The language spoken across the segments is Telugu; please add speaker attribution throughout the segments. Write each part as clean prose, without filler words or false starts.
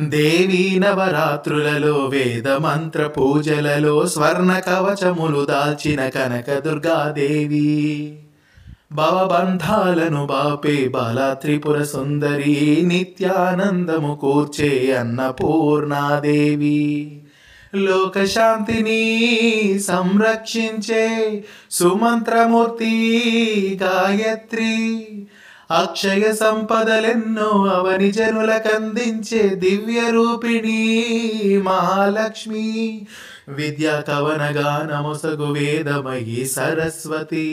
Speaker 1: దేవీ నవరాత్రులలో వేద మంత్ర పూజలలో స్వర్ణ కవచములు దాల్చిన కనకదుర్గాదేవి భవబంధాలను బాపే బాల త్రిపుర సుందరి నిత్యానందము కూర్చే అన్నపూర్ణాదేవి లోకశాంతిని సంరక్షించే సుమంత్రమూర్తి గాయత్రి అక్షయ సంపదలెన్నో అవని జనులకందించే దివ్య రూపిణి మహాలక్ష్మి విద్యా కవనగా నమొసగు వేదమయి సరస్వతి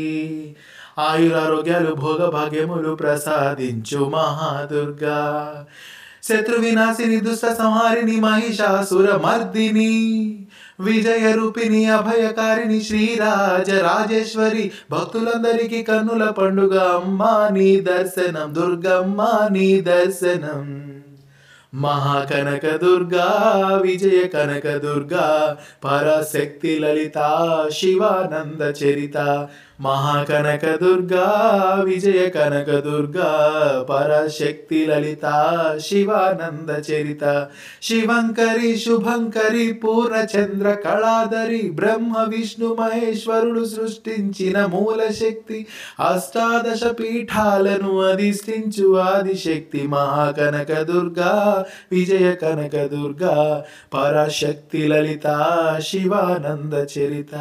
Speaker 1: ఆయురారోగ్యాలు భోగ భాగ్యములు ప్రసాదించు మహాదుర్గా శత్రు వినాశిని దుష్ట సంహారిణి మహిషాసుర మర్దిని విజయ రూపిణి అభయకారిణి శ్రీరాజ రాజేశ్వరి భక్తులందరికీ కన్నుల పండుగ అమ్మా నీ దర్శనం దుర్గమ్మ నీ దర్శనం మహాకనక దుర్గా విజయ కనక దుర్గా పరాశక్తి లలిత శివానంద చరిత మహాకనక దుర్గా విజయ కనక దుర్గా పరాశక్తి లలిత శివానంద చరిత శివంకరి శుభంకరి పూర్ణచంద్ర కళాధరి బ్రహ్మ విష్ణు మహేశ్వరుడు సృష్టించిన మూల శక్తి అష్టాదశ పీఠాలను అధిష్ఠించు ఆదిశక్తి మహాకనక దుర్గా విజయ కనక దుర్గా పరాశక్తి లలిత శివానంద చరిత.